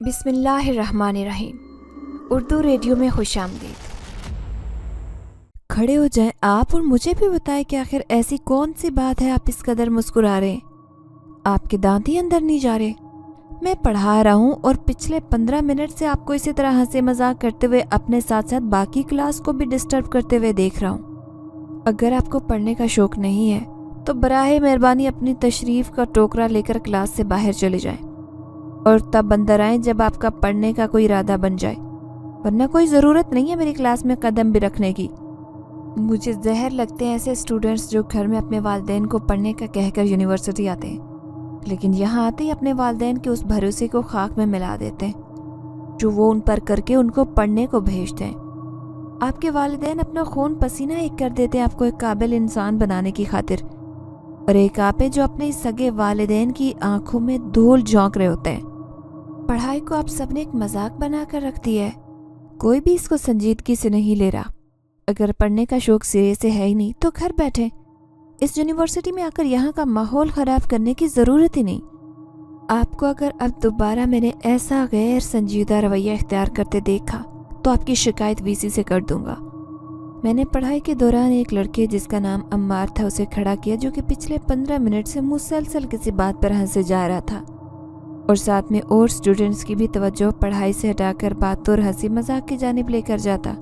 بسم اللہ الرحمن الرحیم۔ اردو ریڈیو میں خوش آمدید۔ کھڑے ہو جائیں آپ اور مجھے بھی بتائیں کہ آخر ایسی کون سی بات ہے آپ اس قدر مسکرا رہے ہیں؟ آپ کے دانت ہی اندر نہیں جا رہے؟ میں پڑھا رہا ہوں اور پچھلے 15 منٹ سے آپ کو اسی طرح ہنسی مذاق کرتے ہوئے اپنے ساتھ ساتھ باقی کلاس کو بھی ڈسٹرب کرتے ہوئے دیکھ رہا ہوں۔ اگر آپ کو پڑھنے کا شوق نہیں ہے تو براہ مہربانی اپنی تشریف کا ٹوکرا لے کر کلاس سے باہر چلے جائیں اور تب اندر آئیں جب آپ کا پڑھنے کا کوئی ارادہ بن جائے، ورنہ کوئی ضرورت نہیں ہے میری کلاس میں قدم بھی رکھنے کی۔ مجھے زہر لگتے ہیں ایسے اسٹوڈنٹس جو گھر میں اپنے والدین کو پڑھنے کا کہہ کر یونیورسٹی آتے ہیں، لیکن یہاں آتے ہی اپنے والدین کے اس بھروسے کو خاک میں ملا دیتے ہیں جو وہ ان پر کر کے ان کو پڑھنے کو بھیجتے ہیں۔ آپ کے والدین اپنا خون پسینہ ایک کر دیتے ہیں آپ کو ایک قابل انسان بنانے کی خاطر، اور ایک آپ ہیں جو اپنے سگے والدین کی آنکھوں میں دھول جھونک رہے ہوتے ہیں۔ پڑھائی کو آپ سب نے ایک مذاق بنا کر رکھ دیا ہے، کوئی بھی اس کو سنجیدگی سے نہیں لے رہا۔ اگر پڑھنے کا شوق سرے سے ہے ہی نہیں تو گھر بیٹھیں، اس یونیورسٹی میں آ کر یہاں کا ماحول خراب کرنے کی ضرورت ہی نہیں۔ آپ کو اگر اب دوبارہ میں نے ایسا غیر سنجیدہ رویہ اختیار کرتے دیکھا تو آپ کی شکایت وی سی سے کر دوں گا۔ میں نے پڑھائی کے دوران ایک لڑکے جس کا نام عمار تھا اسے کھڑا کیا، جو کہ پچھلے 15 منٹ سے مسلسل کسی بات پر ہنسے جا رہا تھا، اور ساتھ میں اور سٹوڈنٹس کی بھی توجہ پڑھائی سے ہٹا کر بات اور ہنسی مذاق کی جانب لے کر جاتا۔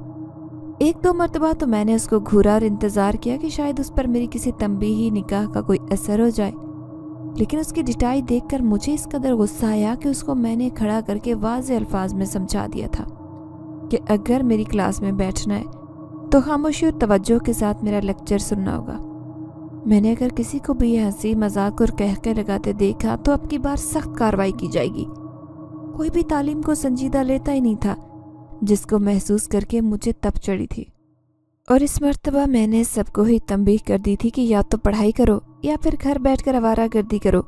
ایک دو مرتبہ تو میں نے اس کو گھورا اور انتظار کیا کہ شاید اس پر میری کسی تنبیہی نگاہ کا کوئی اثر ہو جائے، لیکن اس کی ڈٹائی دیکھ کر مجھے اس قدر غصہ آیا کہ اس کو میں نے کھڑا کر کے واضح الفاظ میں سمجھا دیا تھا کہ اگر میری کلاس میں بیٹھنا ہے تو خاموشی اور توجہ کے ساتھ میرا لیکچر سننا ہوگا۔ میں نے اگر کسی کو بھی یہ ہنسی مذاق اور کہکے لگاتے دیکھا تو اب کی بار سخت کارروائی کی جائے گی۔ کوئی بھی تعلیم کو سنجیدہ لیتا ہی نہیں تھا، جس کو محسوس کر کے مجھے تپ چڑھی تھی، اور اس مرتبہ میں نے سب کو ہی تنبیہ کر دی تھی کہ یا تو پڑھائی کرو یا پھر گھر بیٹھ کر آوارہ گردی کرو۔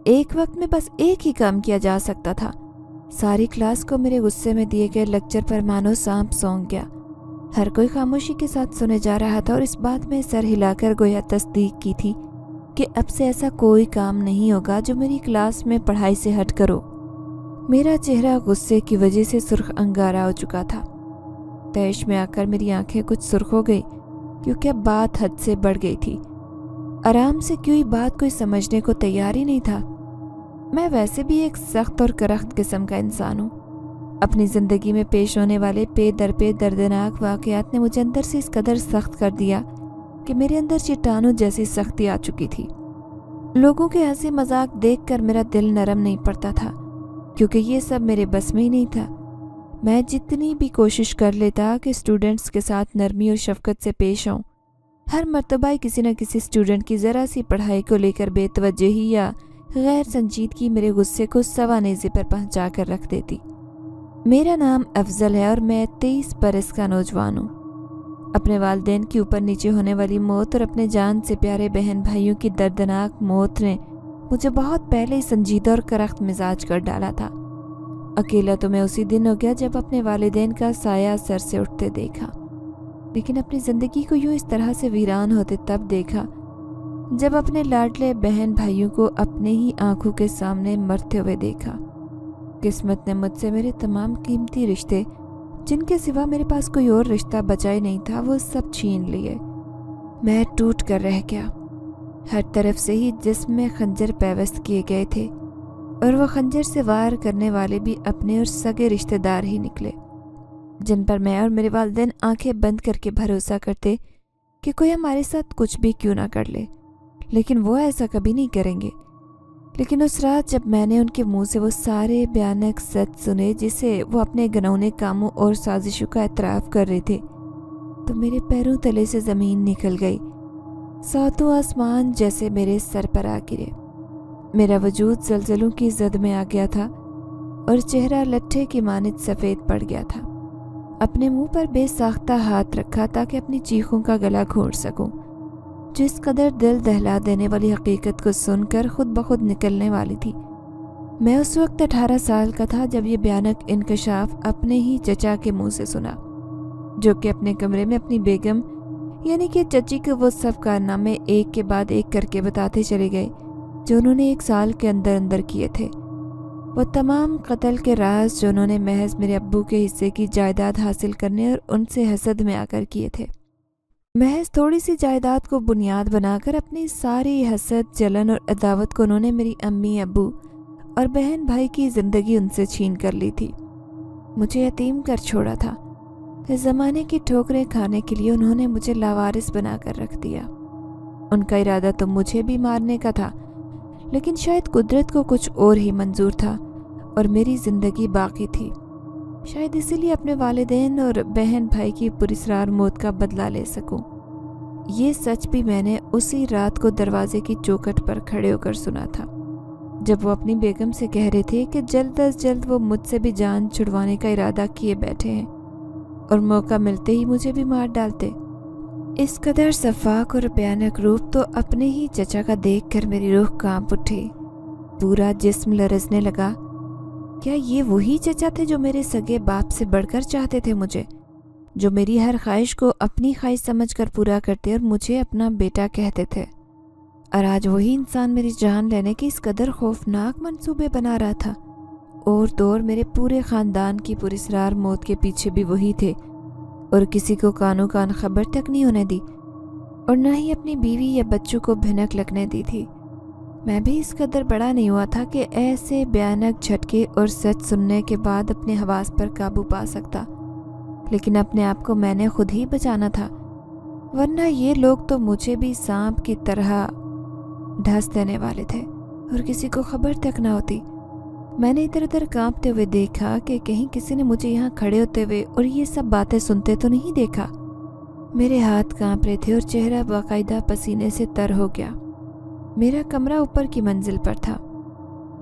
ایک وقت میں بس ایک ہی کام کیا جا سکتا تھا۔ ساری کلاس کو میرے غصے میں دیے گئے لیکچر پر مانو سانپ سونگ گیا۔ ہر کوئی خاموشی کے ساتھ سنے جا رہا تھا اور اس بات میں سر ہلا کر گویا تصدیق کی تھی کہ اب سے ایسا کوئی کام نہیں ہوگا جو میری کلاس میں پڑھائی سے ہٹ کرو۔ میرا چہرہ غصے کی وجہ سے سرخ انگارہ ہو چکا تھا۔ تیش میں آ کر میری آنکھیں کچھ سرخ ہو گئی کیونکہ اب بات حد سے بڑھ گئی تھی۔ آرام سے کیوں بات کوئی سمجھنے کو تیار ہی نہیں تھا۔ میں ویسے بھی ایک سخت اور کرخت قسم کا انسان ہوں۔ اپنی زندگی میں پیش ہونے والے پے در پے دردناک واقعات نے مجھے اندر سے اس قدر سخت کر دیا کہ میرے اندر چٹانوں جیسی سختی آ چکی تھی۔ لوگوں کے ہنسی مذاق دیکھ کر میرا دل نرم نہیں پڑتا تھا، کیونکہ یہ سب میرے بس میں ہی نہیں تھا۔ میں جتنی بھی کوشش کر لیتا کہ اسٹوڈنٹس کے ساتھ نرمی اور شفقت سے پیش آؤں، ہر مرتبہ کسی نہ کسی اسٹوڈنٹ کی ذرا سی پڑھائی کو لے کر بے توجہی یا غیر سنجیدگی میرے غصے کو سوا نیزے پر پہنچا کر رکھ دیتی۔ میرا نام افضل ہے اور میں 23 برس کا نوجوان ہوں۔ اپنے والدین کی اوپر نیچے ہونے والی موت اور اپنے جان سے پیارے بہن بھائیوں کی دردناک موت نے مجھے بہت پہلے ہی سنجیدہ اور کرخت مزاج کر ڈالا تھا۔ اکیلا تو میں اسی دن ہو گیا جب اپنے والدین کا سایہ سر سے اٹھتے دیکھا، لیکن اپنی زندگی کو یوں اس طرح سے ویران ہوتے تب دیکھا جب اپنے لاڈلے بہن بھائیوں کو اپنے ہی آنکھوں کے سامنے مرتے ہوئے دیکھا۔ قسمت نے مجھ سے میرے تمام قیمتی رشتے، جن کے سوا میرے پاس کوئی اور رشتہ بچا ہی نہیں تھا، وہ سب چھین لیے۔ میں ٹوٹ کر رہ گیا۔ ہر طرف سے ہی جسم میں خنجر پیوست کیے گئے تھے، اور وہ خنجر سے وار کرنے والے بھی اپنے اور سگے رشتہ دار ہی نکلے، جن پر میں اور میرے والدین آنکھیں بند کر کے بھروسہ کرتے کہ کوئی ہمارے ساتھ کچھ بھی کیوں نہ کر لے، لیکن وہ ایسا کبھی نہیں کریں گے۔ لیکن اس رات جب میں نے ان کے منہ سے وہ سارے بھیانک سچ سنے جسے وہ اپنے گنونے کاموں اور سازشوں کا اعتراف کر رہے تھے، تو میرے پیروں تلے سے زمین نکل گئی، ساتوں آسمان جیسے میرے سر پر آ گرے۔ میرا وجود زلزلوں کی زد میں آ گیا تھا اور چہرہ لٹھے کی مانند سفید پڑ گیا تھا۔ اپنے منہ پر بے ساختہ ہاتھ رکھا تاکہ اپنی چیخوں کا گلا گھونٹ سکوں، جو اس قدر دل دہلا دینے والی حقیقت کو سن کر خود بخود نکلنے والی تھی۔ میں اس وقت 18 سال کا تھا جب یہ بھیانک انکشاف اپنے ہی چچا کے منہ سے سنا، جو کہ اپنے کمرے میں اپنی بیگم یعنی کہ چچی کو وہ سب کارنامے ایک کے بعد ایک کر کے بتاتے چلے گئے جو انہوں نے 1 سال کے اندر اندر کیے تھے۔ وہ تمام قتل کے راز جو انہوں نے محض میرے ابو کے حصے کی جائیداد حاصل کرنے اور ان سے حسد میں آ کر کیے تھے۔ محض تھوڑی سی جائیداد کو بنیاد بنا کر اپنی ساری حسد، جلن اور عداوت کو انہوں نے میری امی، ابو اور بہن بھائی کی زندگی ان سے چھین کر لی تھی۔ مجھے یتیم کر چھوڑا تھا۔ اس زمانے کی ٹھوکریں کھانے کے لیے انہوں نے مجھے لاوارث بنا کر رکھ دیا۔ ان کا ارادہ تو مجھے بھی مارنے کا تھا، لیکن شاید قدرت کو کچھ اور ہی منظور تھا اور میری زندگی باقی تھی۔ شاید اسی لیے اپنے والدین اور بہن بھائی کی پراسرار موت کا بدلہ لے سکوں۔ یہ سچ بھی میں نے اسی رات کو دروازے کی چوکھٹ پر کھڑے ہو کر سنا تھا، جب وہ اپنی بیگم سے کہہ رہے تھے کہ جلد از جلد وہ مجھ سے بھی جان چھڑوانے کا ارادہ کیے بیٹھے ہیں اور موقع ملتے ہی مجھے بھی مار ڈالتے۔ اس قدر شفاق اور بھیانک روپ تو اپنے ہی چچا کا دیکھ کر میری روح کانپ اٹھی، پورا جسم لرزنے لگا۔ کیا یہ وہی چچا تھے جو میرے سگے باپ سے بڑھ کر چاہتے تھے مجھے، جو میری ہر خواہش کو اپنی خواہش سمجھ کر پورا کرتے اور مجھے اپنا بیٹا کہتے تھے؟ اور آج وہی انسان میری جان لینے کے اس قدر خوفناک منصوبے بنا رہا تھا۔ اور دور میرے پورے خاندان کی پراسرار موت کے پیچھے بھی وہی تھے، اور کسی کو کانوں کان خبر تک نہیں ہونے دی، اور نہ ہی اپنی بیوی یا بچوں کو بھنک لگنے دی تھی۔ میں بھی اس قدر بڑا نہیں ہوا تھا کہ ایسے بھیانک جھٹکے اور سچ سننے کے بعد اپنے حواس پر قابو پا سکتا، لیکن اپنے آپ کو میں نے خود ہی بچانا تھا، ورنہ یہ لوگ تو مجھے بھی سانپ کی طرح ڈھس دینے والے تھے اور کسی کو خبر تک نہ ہوتی۔ میں نے ادھر ادھر کانپتے ہوئے دیکھا کہ کہیں کسی نے مجھے یہاں کھڑے ہوتے ہوئے اور یہ سب باتیں سنتے تو نہیں دیکھا۔ میرے ہاتھ کانپ رہے تھے اور چہرہ باقاعدہ پسینے سے تر ہو گیا۔ میرا کمرہ اوپر کی منزل پر تھا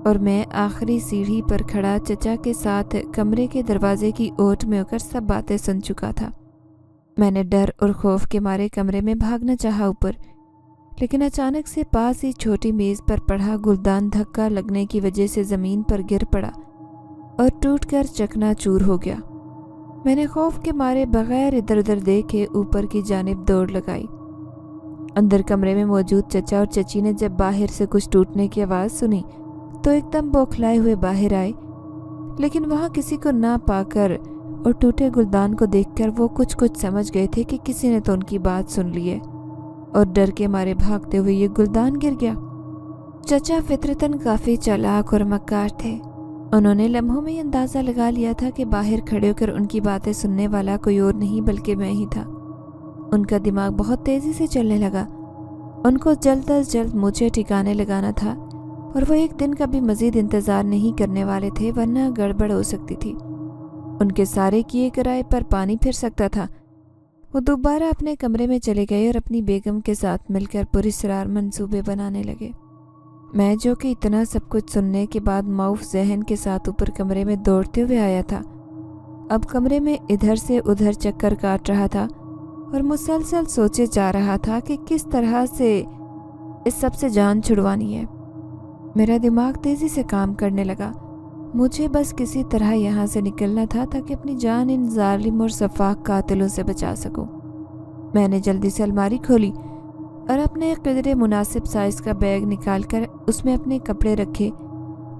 اور میں آخری سیڑھی پر کھڑا چچا کے ساتھ کمرے کے دروازے کی اوٹ میں ہو کر سب باتیں سن چکا تھا۔ میں نے ڈر اور خوف کے مارے کمرے میں بھاگنا چاہا اوپر، لیکن اچانک سے پاس ہی چھوٹی میز پر پڑا گلدان دھکا لگنے کی وجہ سے زمین پر گر پڑا اور ٹوٹ کر چکنا چور ہو گیا۔ میں نے خوف کے مارے بغیر ادھر ادھر دیکھے اوپر کی جانب دوڑ لگائی۔ اندر کمرے میں موجود چچا اور چچی نے جب باہر سے کچھ ٹوٹنے کی آواز سنی تو ایک دم بوکھلائے ہوئے باہر آئے، لیکن وہاں کسی کو نہ پا کر اور ٹوٹے گلدان کو دیکھ کر وہ کچھ سمجھ گئے تھے کہ کسی نے تو ان کی بات سن لی ہے، اور ڈر کے مارے بھاگتے ہوئے یہ گلدان گر گیا۔ چچا فطرتاً کافی چالاک اور مکار تھے۔ انہوں نے لمحوں میں یہ اندازہ لگا لیا تھا کہ باہر کھڑے ہو کر ان کی باتیں سننے والا کوئی اور نہیں بلکہ میں ہی تھا۔ ان کا دماغ بہت تیزی سے چلنے لگا۔ ان کو جلد از جلد مجھے ٹھکانے لگانا تھا، اور وہ ایک دن کا بھی مزید انتظار نہیں کرنے والے تھے، ورنہ گڑبڑ ہو سکتی تھی۔ ان کے سارے کیے کرائے پر پانی پھر سکتا تھا۔ وہ دوبارہ اپنے کمرے میں چلے گئے اور اپنی بیگم کے ساتھ مل کر پراسرار منصوبے بنانے لگے۔ میں جو کہ اتنا سب کچھ سننے کے بعد معاف ذہن کے ساتھ اوپر کمرے میں دوڑتے ہوئے آیا تھا، اب کمرے میں ادھر سے ادھر چکر کاٹ رہا تھا اور مسلسل سوچے جا رہا تھا کہ کس طرح سے اس سب سے جان چھڑوانی ہے۔ میرا دماغ تیزی سے کام کرنے لگا۔ مجھے بس کسی طرح یہاں سے نکلنا تھا تاکہ اپنی جان ان ظالم اور شفاق قاتلوں سے بچا سکوں۔ میں نے جلدی سے الماری کھولی اور اپنے قدرے مناسب سائز کا بیگ نکال کر اس میں اپنے کپڑے رکھے،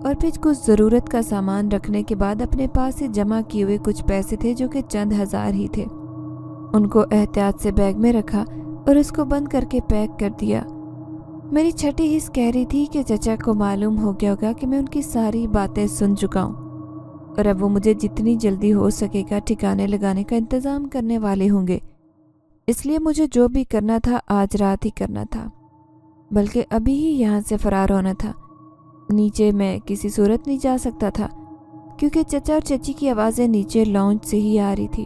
اور پھر کچھ ضرورت کا سامان رکھنے کے بعد اپنے پاس سے جمع کیے ہوئے کچھ پیسے تھے جو کہ چند ہزار ہی تھے، ان کو احتیاط سے بیگ میں رکھا اور اس کو بند کر کے پیک کر دیا۔ میری چھٹی حس کہہ رہی تھی کہ چچا کو معلوم ہو گیا ہوگا کہ میں ان کی ساری باتیں سن چکا ہوں، اور اب وہ مجھے جتنی جلدی ہو سکے گا ٹھکانے لگانے کا انتظام کرنے والے ہوں گے۔ اس لیے مجھے جو بھی کرنا تھا آج رات ہی کرنا تھا، بلکہ ابھی ہی یہاں سے فرار ہونا تھا۔ نیچے میں کسی صورت نہیں جا سکتا تھا کیونکہ چچا اور چچی کی آوازیں نیچے لاؤنج سے ہی آ رہی تھی۔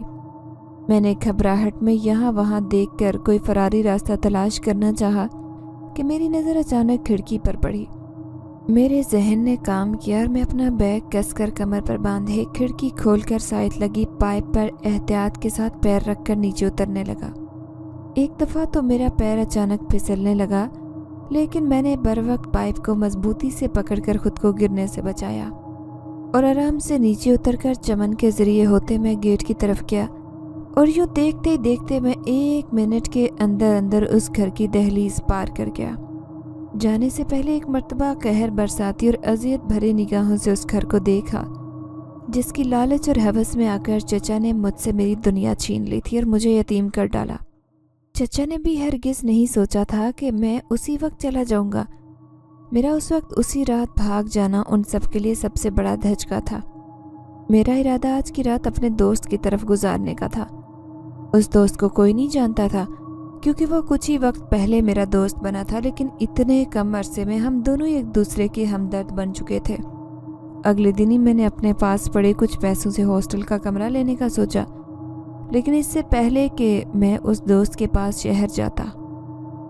میں نے گھبراہٹ میں یہاں وہاں دیکھ کر کوئی فراری راستہ تلاش کرنا چاہا کہ میری نظر اچانک کھڑکی پر پڑی۔ میرے ذہن نے کام کیا اور میں اپنا بیگ کس کر کمر پر باندھے کھڑکی کھول کر سائڈ لگی پائپ پر احتیاط کے ساتھ پیر رکھ کر نیچے اترنے لگا۔ ایک دفعہ تو میرا پیر اچانک پھسلنے لگا، لیکن میں نے بروقت پائپ کو مضبوطی سے پکڑ کر خود کو گرنے سے بچایا اور آرام سے نیچے اتر کر چمن کے ذریعے ہوتے میں گیٹ کی طرف گیا، اور یوں دیکھتے ہی دیکھتے میں 1 منٹ کے اندر اندر اس گھر کی دہلیز پار کر گیا۔ जाने से पहले एक मर्तबा कहर बरसाती और अजियत भरे निगाहों से उस घर को देखा जिसकी लालच और हवस में आकर चचा ने मुझसे मेरी दुनिया छीन ली थी और मुझे यतीम कर डाला। चचा ने भी हरगिज़ नहीं सोचा था कि मैं उसी वक्त चला जाऊंगा। मेरा उस वक्त उसी रात भाग जाना उन सब के लिए सबसे बड़ा धचका था। मेरा इरादा आज की रात अपने दोस्त की तरफ गुजारने का था। उस दोस्त को कोई नहीं जानता था क्योंकि वो कुछ ही वक्त पहले मेरा दोस्त बना था, लेकिन इतने कम अरसे में हम दोनों एक दूसरे के हमदर्द बन चुके थे। अगले दिन ही मैंने अपने पास पड़े कुछ पैसों से हॉस्टल का कमरा लेने का सोचा, लेकिन इससे पहले कि मैं उस दोस्त के पास शहर जाता,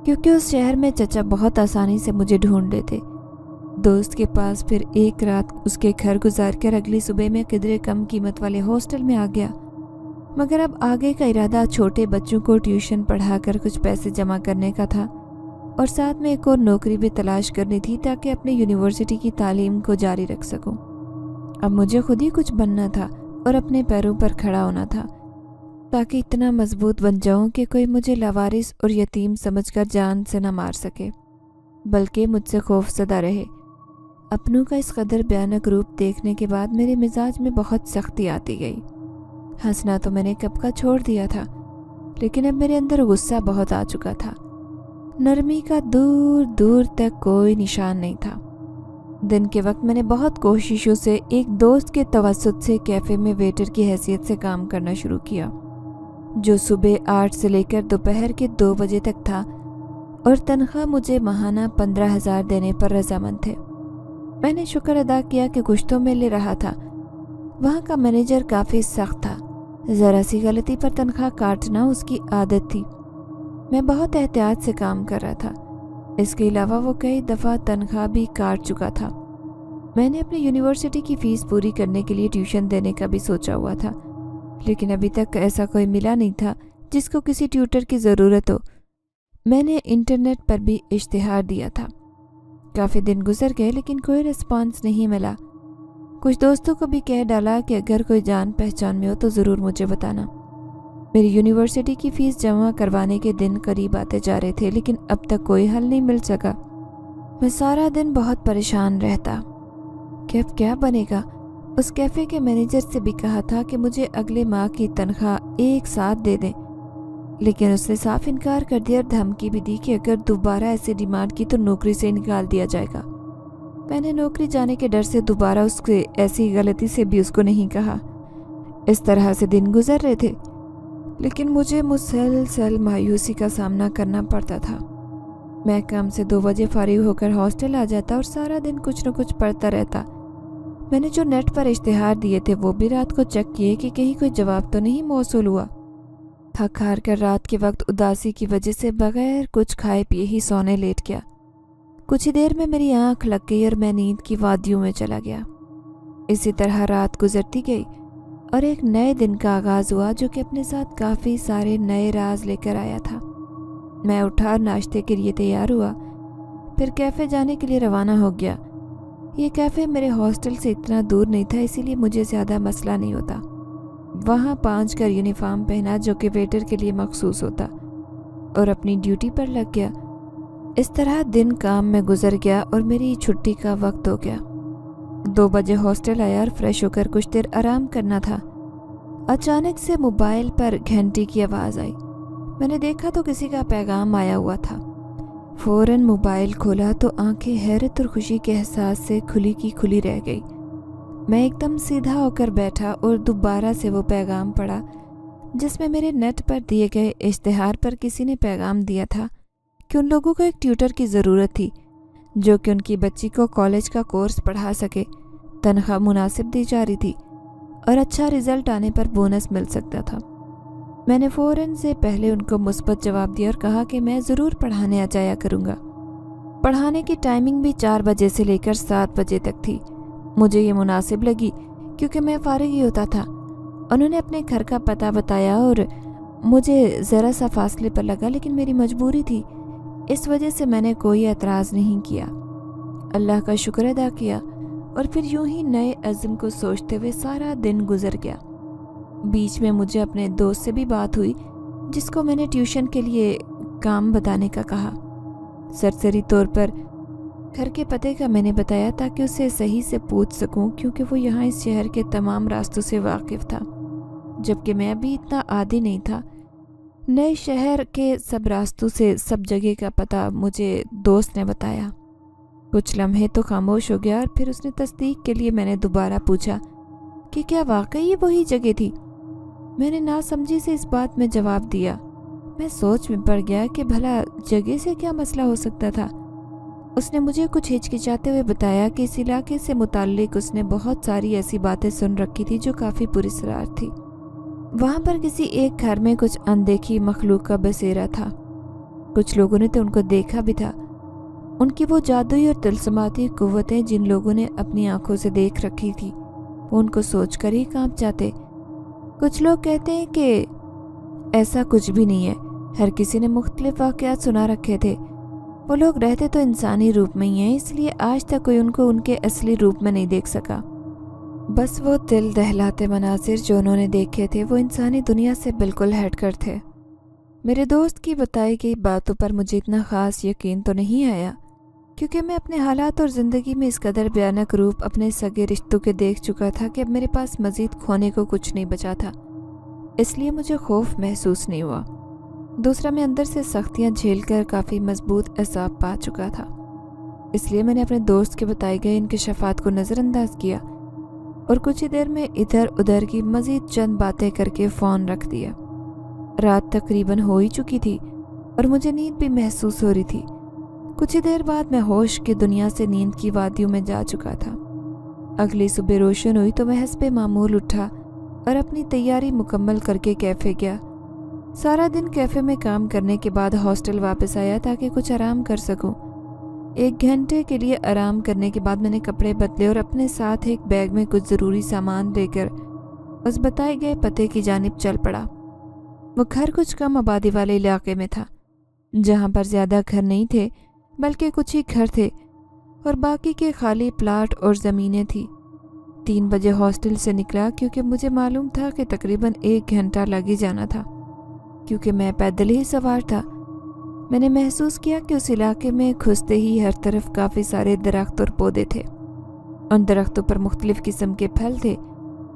क्योंकि उस शहर में चचा बहुत आसानी से मुझे ढूंढ लेते। दोस्त के पास फिर एक रात उसके घर गुजार कर अगली सुबह में किधरे कम कीमत वाले हॉस्टल में आ गया। मगर अब आगे का इरादा छोटे बच्चों को ट्यूशन पढ़ाकर कुछ पैसे जमा करने का था और साथ में एक और नौकरी भी तलाश करनी थी ताकि अपने यूनिवर्सिटी की तालीम को जारी रख सकूं। अब मुझे खुद ही कुछ बनना था और अपने पैरों पर खड़ा होना था ताकि इतना मजबूत बन जाऊं कि कोई मुझे लावारिस और यतीम समझकर जान से न मार सके, बल्कि मुझसे खौफज़दा रहे। अपनों का इस कदर भयानक रूप देखने के बाद मेरे मिजाज में बहुत सख्ती आती गई। हंसना तो मैंने कब का छोड़ दिया था, लेकिन अब मेरे अंदर गुस्सा बहुत आ चुका था। नरमी का दूर दूर तक कोई निशान नहीं था। दिन के वक्त मैंने बहुत कोशिशों से एक दोस्त के तवस्सुत से कैफ़े में वेटर की हैसियत से काम करना शुरू किया, जो सुबह 8 से लेकर दोपहर के 2 बजे तक था और तनख्वाह मुझे माहाना 15,000 देने पर रजामंद थे। मैंने शुक्र अदा किया कि कुछ तो मैं ले रहा था। वहाँ का मैनेजर काफ़ी सख्त था। ज़रा सी गलती पर तनख्वाह काटना उसकी आदत थी। मैं बहुत एहतियात से काम कर रहा था। इसके अलावा वो कई दफ़ा तनख्वाह भी काट चुका था। मैंने अपनी यूनिवर्सिटी की फ़ीस पूरी करने के लिए ट्यूशन देने का भी सोचा हुआ था, लेकिन अभी तक ऐसा कोई मिला नहीं था जिसको किसी ट्यूटर की ज़रूरत हो। मैंने इंटरनेट पर भी इश्तिहार दिया था। काफ़ी दिन गुजर गए लेकिन कोई रिस्पांस नहीं मिला। कुछ दोस्तों को भी कह डाला कि अगर कोई जान पहचान में हो तो ज़रूर मुझे बताना। मेरी यूनिवर्सिटी की फ़ीस जमा करवाने के दिन करीब आते जा रहे थे, लेकिन अब तक कोई हल नहीं मिल सका। मैं सारा दिन बहुत परेशान रहता कि अब क्या बनेगा। उस कैफ़े के मैनेजर से भी कहा था कि मुझे अगले माह की तनख्वाह एक साथ दे दें, लेकिन उसने साफ इनकार कर दिया और धमकी भी दी कि अगर दोबारा ऐसे डिमांड की तो नौकरी से निकाल दिया जाएगा। मैंने नौकरी जाने के डर से दोबारा उसके ऐसी गलती से भी उसको नहीं कहा। इस तरह से दिन गुजर रहे थे, लेकिन मुझे मुसलसल मायूसी का सामना करना पड़ता था। मैं काम से 2 बजे फारिग होकर हॉस्टल आ जाता और सारा दिन कुछ न कुछ पढ़ता रहता। मैंने जो नेट पर इश्तिहार दिए थे वो भी रात को चेक किए कि कहीं कोई जवाब तो नहीं मौसूल हुआ। थक हार कर रात के वक्त उदासी की वजह से बगैर कुछ खाए पिए ही सोने लेट गया। कुछ ही देर में मेरी आंख लग गई और मैं नींद की वादियों में चला गया। इसी तरह रात गुजरती गई और एक नए दिन का आगाज़ हुआ जो कि अपने साथ काफ़ी सारे नए राज लेकर आया था। मैं उठा और नाश्ते के लिए तैयार हुआ, फिर कैफ़े जाने के लिए रवाना हो गया। ये कैफ़े मेरे हॉस्टल से इतना दूर नहीं था, इसीलिए मुझे ज़्यादा मसला नहीं होता। वहाँ पहुँच कर यूनिफॉर्म पहना जो कि वेटर के लिए मखसूस होता और अपनी ड्यूटी पर लग गया। इस तरह दिन काम में गुजर गया और मेरी छुट्टी का वक्त हो गया। 2 बजे हॉस्टल आया और फ्रेश होकर कुछ देर आराम करना था। अचानक से मोबाइल पर घंटी की आवाज़ आई। मैंने देखा तो किसी का पैगाम आया हुआ था। फ़ौरन मोबाइल खोला तो आंखें हैरत और खुशी के एहसास से खुली की खुली रह गई। मैं एकदम सीधा होकर बैठा और दोबारा से वो पैगाम पढ़ा जिसमें मेरे नेट पर दिए गए इश्तिहार पर किसी ने पैगाम दिया था कि उन लोगों को एक ट्यूटर की ज़रूरत थी जो कि उनकी बच्ची को कॉलेज का कोर्स पढ़ा सके। तनख्वाह मुनासिब दी जा रही थी और अच्छा रिज़ल्ट आने पर बोनस मिल सकता था। मैंने फ़ौरन से पहले उनको मुस्बत जवाब दिया और कहा कि मैं ज़रूर पढ़ाने आ जाया करूँगा। पढ़ाने की टाइमिंग भी 4 बजे से लेकर 7 बजे तक थी। मुझे ये मुनासिब लगी क्योंकि मैं फारिग ही होता था। उन्होंने अपने घर का पता बताया और मुझे ज़रा सा फासले पर लगा, लेकिन मेरी मजबूरी थी, इस वजह से मैंने कोई एतराज़ नहीं किया। अल्लाह का शुक्र अदा किया और फिर यूं ही नए अज़्म को सोचते हुए सारा दिन गुजर गया। बीच में मुझे अपने दोस्त से भी बात हुई जिसको मैंने ट्यूशन के लिए काम बताने का कहा। सरसरी तौर पर घर के पते का मैंने बताया ताकि उसे सही से पूछ सकूं, क्योंकि वो यहाँ इस शहर के तमाम रास्तों से वाकिफ़ था, जबकि मैं अभी इतना आदी नहीं था। नए शहर के सब रास्तों से सब जगह का पता मुझे दोस्त ने बताया। कुछ लम्हे तो खामोश हो गया और फिर उसने तस्दीक के लिए मैंने दोबारा पूछा कि क्या वाकई ये वही जगह थी। मैंने नासमझी से इस बात में जवाब दिया। मैं सोच में पड़ गया कि भला जगह से क्या मसला हो सकता था। उसने मुझे कुछ हिचकिचाते हुए बताया कि इस इलाके से मुताल्लिक उसने बहुत सारी ऐसी बातें सुन रखी थी जो काफ़ी पुरस्कार थी। वहाँ पर किसी एक घर में कुछ अनदेखी मखलूक का बसेरा था। कुछ लोगों ने तो उनको देखा भी था। उनकी वो जादुई और तिलस्माती कुव्वतें जिन लोगों ने अपनी आंखों से देख रखी थी, वो उनको सोचकर ही कांप जाते। कुछ लोग कहते हैं कि ऐसा कुछ भी नहीं है। हर किसी ने मुख्तलिफ वाक़यात सुना रखे थे। वो लोग रहते तो इंसानी रूप में ही हैं, इसलिए आज तक कोई उनको उनके असली रूप में नहीं देख सका। बस वो दिल दहलाते मनाजिर जो उन्होंने देखे थे वो इंसानी दुनिया से बिल्कुल हटकर थे। मेरे दोस्त की बताई गई बातों पर मुझे इतना ख़ास यकीन तो नहीं आया, क्योंकि मैं अपने हालात और ज़िंदगी में इस कदर भयानक रूप अपने सगे रिश्तों के देख चुका था कि अब मेरे पास मज़ीद खोने को कुछ नहीं बचा था। इसलिए मुझे खौफ महसूस नहीं हुआ। दूसरा, मैं अंदर से सख्तियाँ झेलकर काफ़ी मजबूत एहसास पा चुका था। इसलिए मैंने अपने दोस्त के बताए गए इंकशाफात को नज़रअंदाज किया और कुछ ही देर में इधर उधर की मज़ीद चंद बातें करके फ़ोन रख दिया। रात तकरीबन हो ही चुकी थी और मुझे नींद भी महसूस हो रही थी। कुछ ही देर बाद मैं होश की दुनिया से नींद की वादियों में जा चुका था। अगली सुबह रोशन हुई तो मैं हस्बे मामूल उठा और अपनी तैयारी मुकम्मल करके कैफ़े गया। सारा दिन कैफ़े में काम करने के बाद हॉस्टल वापस आया ताकि कुछ आराम कर सकूं। 1 घंटे के लिए आराम करने के बाद मैंने कपड़े बदले और अपने साथ एक बैग में कुछ ज़रूरी सामान लेकर उस बताए गए पते की जानिब चल पड़ा। वो घर कुछ कम आबादी वाले इलाके में था, जहाँ पर ज़्यादा घर नहीं थे बल्कि कुछ ही घर थे और बाकी के खाली प्लाट और ज़मीनें थी। 3 बजे हॉस्टल से निकला क्योंकि मुझे मालूम था कि तकरीबन 1 घंटा लग ही जाना था, क्योंकि मैं पैदल ही सवार था। मैंने महसूस किया कि उस इलाके में घुसते ही हर तरफ काफ़ी सारे दरख्त और पौधे थे। उन दरख्तों पर मुख्तलिफ किस्म के फल थे।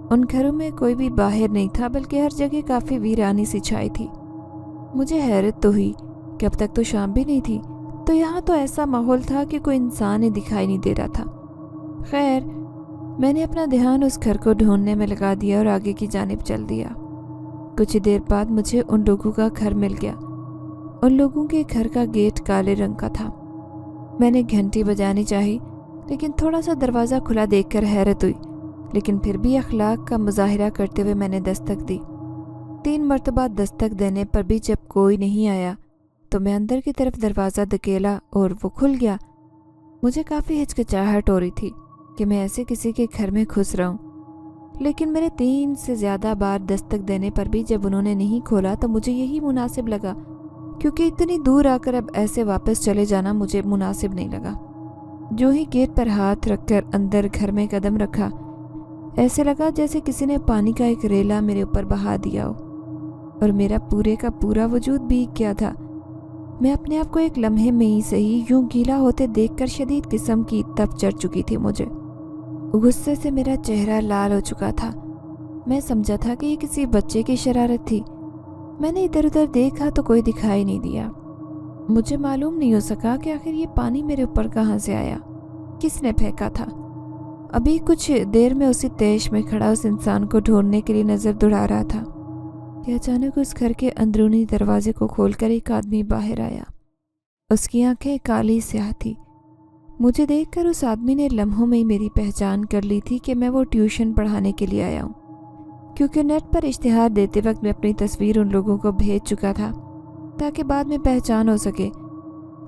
उन घरों में कोई भी बाहर नहीं था, बल्कि हर जगह काफ़ी वीरानी सी छाई थी। मुझे हैरत तो हुई कि अब तक तो शाम भी नहीं थी, तो यहाँ तो ऐसा माहौल था कि कोई इंसान ही दिखाई नहीं दे रहा था। खैर, मैंने अपना ध्यान उस घर को ढूंढने में लगा दिया और आगे की जानिब चल दिया। कुछ ही देर बाद मुझे उन लोगों का घर मिल गया। उन लोगों के घर का गेट काले रंग का था। मैंने घंटी बजानी चाही, लेकिन थोड़ा सा दरवाज़ा खुला देखकर हैरत हुई, लेकिन फिर भी अखलाक का मुजाहिरा करते हुए मैंने दस्तक दी। 3 मरतबा दस्तक देने पर भी जब कोई नहीं आया तो मैं अंदर की तरफ दरवाज़ा धकेला और वो खुल गया। मुझे काफ़ी हिचकिचाहट हो रही थी कि मैं ऐसे किसी के घर में घुस रहा हूँ, लेकिन मेरे 3 से ज़्यादा बार दस्तक देने पर भी जब उन्होंने नहीं खोला तो मुझे यही मुनासिब लगा, क्योंकि इतनी दूर आकर अब ऐसे वापस चले जाना मुझे मुनासिब नहीं लगा। जो ही गेट पर हाथ रखकर अंदर घर में कदम रखा, ऐसे लगा जैसे किसी ने पानी का एक रेला मेरे ऊपर बहा दिया हो और मेरा पूरे का पूरा वजूद भीग गया था। मैं अपने आप को एक लम्हे में ही सही यूं गीला होते देखकर शदीद किस्म की तप चढ़ चुकी थी मुझे। गुस्से से मेरा चेहरा लाल हो चुका था। मैं समझा था कि ये किसी बच्चे की शरारत थी। मैंने इधर उधर देखा तो कोई दिखाई नहीं दिया। मुझे मालूम नहीं हो सका कि आखिर ये पानी मेरे ऊपर कहाँ से आया, किसने फेंका था। अभी कुछ देर में उसी तैश में खड़ा उस इंसान को ढूंढने के लिए नज़र दौड़ा रहा था कि अचानक उस घर के अंदरूनी दरवाजे को खोलकर एक आदमी बाहर आया। उसकी आंखें काली स्याह थी। मुझे देखकर उस आदमी ने लम्हों में ही मेरी पहचान कर ली थी कि मैं वो ट्यूशन पढ़ाने के लिए आया हूँ, क्योंकि नेट पर इश्तिहार देते वक्त मैं अपनी तस्वीर उन लोगों को भेज चुका था ताकि बाद में पहचान हो सके,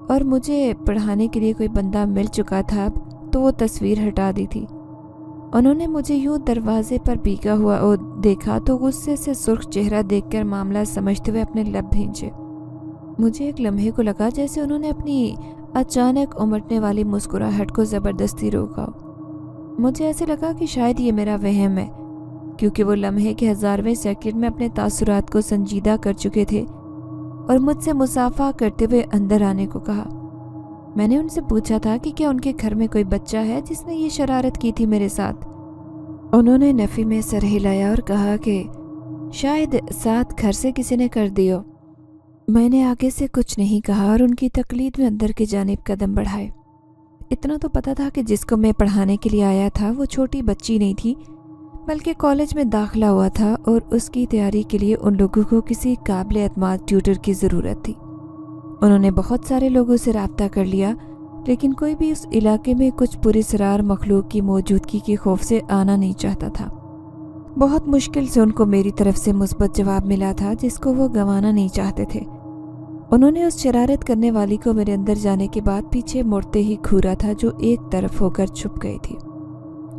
और मुझे पढ़ाने के लिए कोई बंदा मिल चुका था अब, तो वो तस्वीर हटा दी थी। उन्होंने मुझे यूं दरवाजे पर भीगा हुआ और देखा तो गुस्से से सुर्ख चेहरा देखकर मामला समझते हुए अपने लब भींचे। मुझे एक लम्हे को लगा जैसे उन्होंने अपनी अचानक उमटने वाली मुस्कुराहट को ज़बरदस्ती रोका। मुझे ऐसे लगा कि शायद ये मेरा वहम है, क्योंकि वो लम्हे के 1000वें सेकंड में अपने तासुरात को संजीदा कर चुके थे और मुझसे मुसाफा करते हुए अंदर आने को कहा। मैंने उनसे पूछा था कि क्या उनके घर में कोई बच्चा है जिसने ये शरारत की थी मेरे साथ। उन्होंने नफ़ी में सर हिलाया और कहा कि शायद साथ घर से किसी ने कर दियो। मैंने आगे से कुछ नहीं कहा और उनकी तकलीद में अंदर की जानिब कदम बढ़ाए। इतना तो पता था कि जिसको मैं पढ़ाने के लिए आया था वो छोटी बच्ची नहीं थी, बल्कि कॉलेज में दाखिला हुआ था और उसकी तैयारी के लिए उन लोगों को किसी काबिल एतमाद ट्यूटर की ज़रूरत थी। उन्होंने बहुत सारे लोगों से राब्ता कर लिया, लेकिन कोई भी उस इलाके में कुछ पुरस्रार मखलूक की मौजूदगी के खौफ से आना नहीं चाहता था। बहुत मुश्किल से उनको मेरी तरफ से मुस्बत जवाब मिला था जिसको वो गंवाना नहीं चाहते थे। उन्होंने उस शरारत करने वाली को मेरे अंदर जाने के बाद पीछे मुड़ते ही घूरा था, जो एक तरफ होकर छुप गई थी।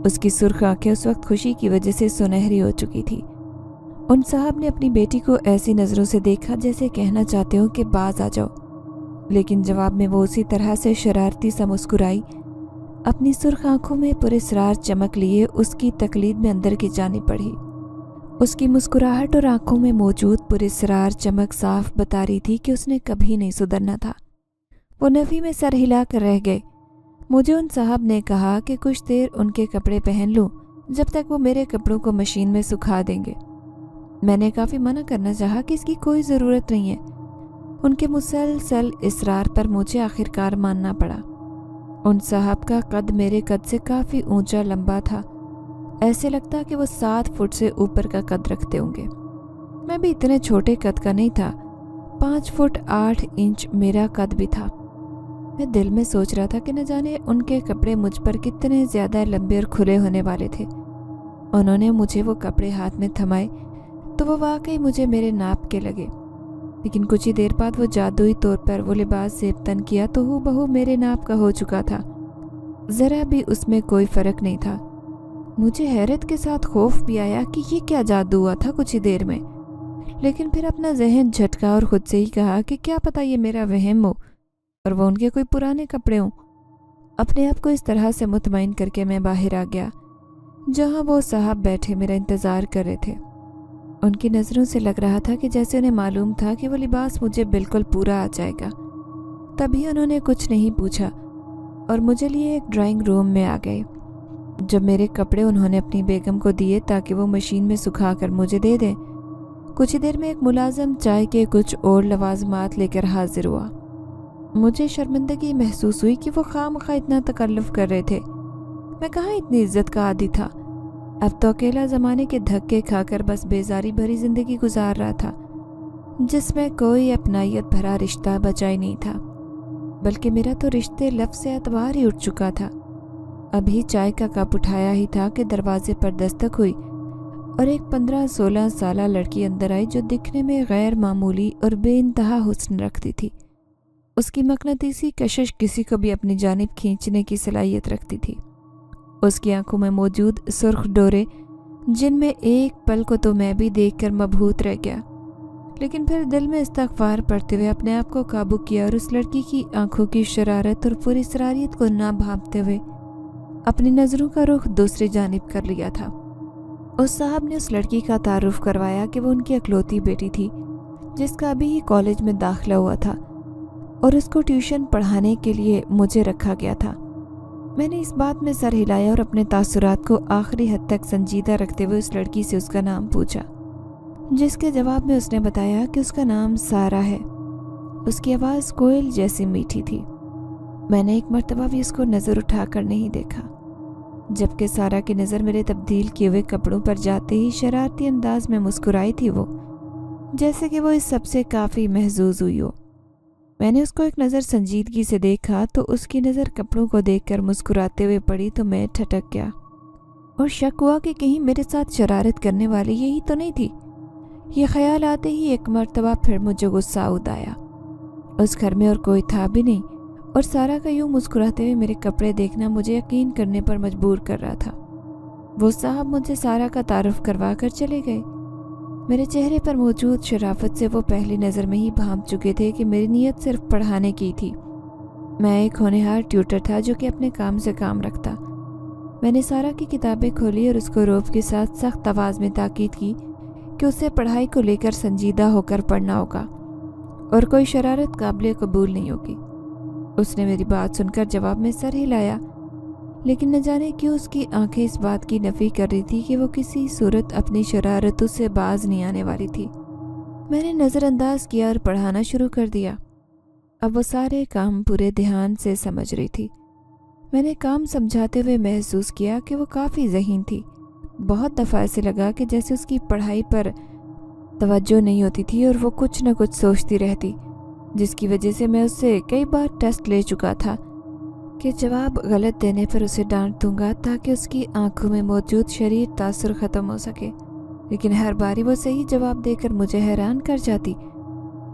उसकी सुर्ख आंखें उस वक्त खुशी की वजह से सुनहरी हो चुकी थी। उन साहब ने अपनी बेटी को ऐसी नज़रों से देखा जैसे कहना चाहते हो कि बाज आ जाओ, लेकिन जवाब में वो उसी तरह से शरारती सा मुस्कुराई। अपनी सुर्ख आंखों में पुरस्रार चमक लिए उसकी तकलीद में अंदर की जानी पड़ी। उसकी मुस्कुराहट और आंखों में मौजूद पुरस्रार चमक साफ बता रही थी कि उसने कभी नहीं सुधरना था। वो नफ़ी में सर हिला कर रह गए। मुझे उन साहब ने कहा कि कुछ देर उनके कपड़े पहन लूं जब तक वो मेरे कपड़ों को मशीन में सुखा देंगे। मैंने काफ़ी मना करना चाहा कि इसकी कोई ज़रूरत नहीं है। उनके मुसलसल इसरार पर मुझे आखिरकार मानना पड़ा। उन साहब का कद मेरे कद से काफ़ी ऊंचा लंबा था। ऐसे लगता कि वो 7 फुट से ऊपर का कद रखते होंगे। मैं भी इतने छोटे कद का नहीं था। 5 फुट 8 इंच मेरा कद भी था। मैं दिल में सोच रहा था कि न जाने उनके कपड़े मुझ पर कितने ज़्यादा लंबे और खुले होने वाले थे। उन्होंने मुझे वो कपड़े हाथ में थमाए तो वो वाकई मुझे मेरे नाप के लगे, लेकिन कुछ ही देर बाद वो जादुई तौर पर वो लिबास जेब तन किया तो हूबहू मेरे नाप का हो चुका था। ज़रा भी उसमें कोई फ़र्क नहीं था। मुझे हैरत के साथ खौफ भी आया कि ये क्या जादू हुआ था कुछ ही देर में, लेकिन फिर अपना जहन झटका और ख़ुद से ही कहा कि क्या पता ये मेरा वहम हो और वो उनके कोई पुराने कपड़े हों। अपने आप को इस तरह से मुतमईन करके मैं बाहर आ गया जहाँ वो साहब बैठे मेरा इंतज़ार कर रहे थे। उनकी नज़रों से लग रहा था कि जैसे उन्हें मालूम था कि वो लिबास मुझे बिल्कुल पूरा आ जाएगा। तभी उन्होंने कुछ नहीं पूछा और मुझे लिए एक ड्राइंग रूम में आ गए। जब मेरे कपड़े उन्होंने अपनी बेगम को दिए ताकि वो मशीन में सुखा कर मुझे दे दें, कुछ ही देर में एक मुलाजम चाय के कुछ और लवाजमात लेकर हाजिर हुआ। मुझे शर्मिंदगी महसूस हुई कि वो खामखा इतना तकल्लुफ़ कर रहे थे। मैं कहाँ इतनी इज्जत का आदी था। अब तो अकेला ज़माने के धक्के खाकर बस बेजारी भरी ज़िंदगी गुजार रहा था, जिसमें कोई अपनायत भरा रिश्ता बचा ही नहीं था, बल्कि मेरा तो रिश्ते लफ्ज़ से एतबार ही उठ चुका था। अभी चाय का कप उठाया ही था कि दरवाजे पर दस्तक हुई और एक 15-16 साला लड़की अंदर आई जो दिखने में गैर मामूली और बेइंतहा हुस्न रखती थी। उसकी मकनतीसी कशिश किसी को भी अपनी जानिब खींचने की सलाहियत रखती थी। उसकी आंखों में मौजूद सुर्ख डोरे, जिनमें एक पल को तो मैं भी देखकर मबहूत रह गया, लेकिन फिर दिल में इस्तग़फ़ार पढ़ते हुए अपने आप को काबू किया और उस लड़की की आंखों की शरारत और पुरस्रारियत को ना भांपते हुए अपनी नज़रों का रुख दूसरी जानिब कर लिया था। उस साहब ने उस लड़की का तारुफ करवाया कि वो उनकी अकलौती बेटी थी जिसका अभी ही कॉलेज में दाखिला हुआ था और उसको ट्यूशन पढ़ाने के लिए मुझे रखा गया था। मैंने इस बात में सर हिलाया और अपने तासुरात को आखिरी हद तक संजीदा रखते हुए उस लड़की से उसका नाम पूछा, जिसके जवाब में उसने बताया कि उसका नाम सारा है। उसकी आवाज़ कोयल जैसी मीठी थी। मैंने एक मर्तबा भी उसको नज़र उठाकर नहीं देखा, जबकि सारा की नज़र मेरे तब्दील किए हुए कपड़ों पर जाते ही शरारती अंदाज में मुस्कुराई थी वो, जैसे कि वो इस सबसे काफ़ी महजूज हुई हो। मैंने उसको एक नज़र संजीदगी से देखा तो उसकी नज़र कपड़ों को देखकर मुस्कुराते हुए पड़ी तो मैं ठटक गया और शक हुआ कि कहीं मेरे साथ शरारत करने वाली यही तो नहीं थी। ये ख्याल आते ही एक मर्तबा फिर मुझे गुस्सा उद आया। उस घर में और कोई था भी नहीं और सारा का यूँ मुस्कुराते हुए मेरे कपड़े देखना मुझे यकीन करने पर मजबूर कर रहा था। वो साहब मुझे सारा का तारुफ करवा कर चले गए। मेरे चेहरे पर मौजूद शराफत से वो पहली नज़र में ही भांप चुके थे कि मेरी नीयत सिर्फ पढ़ाने की थी। मैं एक होनहार ट्यूटर था जो कि अपने काम से काम रखता। मैंने सारा की किताबें खोली और उसको रौब के साथ सख्त आवाज़ में ताकीद की कि उसे पढ़ाई को लेकर संजीदा होकर पढ़ना होगा और कोई शरारत काबिल कबूल नहीं होगी। اس نے میری بات سن کر جواب میں سر ہلایا، لیکن نہ جانے کیوں اس کی آنکھیں اس بات کی نفی کر رہی تھی کہ وہ کسی صورت اپنی شرارتوں سے باز نہیں آنے والی تھی۔ میں نے نظر انداز کیا اور پڑھانا شروع کر دیا۔ اب وہ سارے کام پورے دھیان سے سمجھ رہی تھی۔ میں نے کام سمجھاتے ہوئے محسوس کیا کہ وہ کافی ذہین تھی۔ بہت دفعہ ایسے لگا کہ جیسے اس کی پڑھائی پر توجہ نہیں ہوتی تھی اور وہ کچھ نہ کچھ سوچتی رہتی، جس کی وجہ سے میں اس سے کئی بار ٹیسٹ لے چکا تھا کہ جواب غلط دینے پر اسے ڈانٹ دوں گا تاکہ اس کی آنکھوں میں موجود شریر تاثر ختم ہو سکے، لیکن ہر باری وہ صحیح جواب دے کر مجھے حیران کر جاتی۔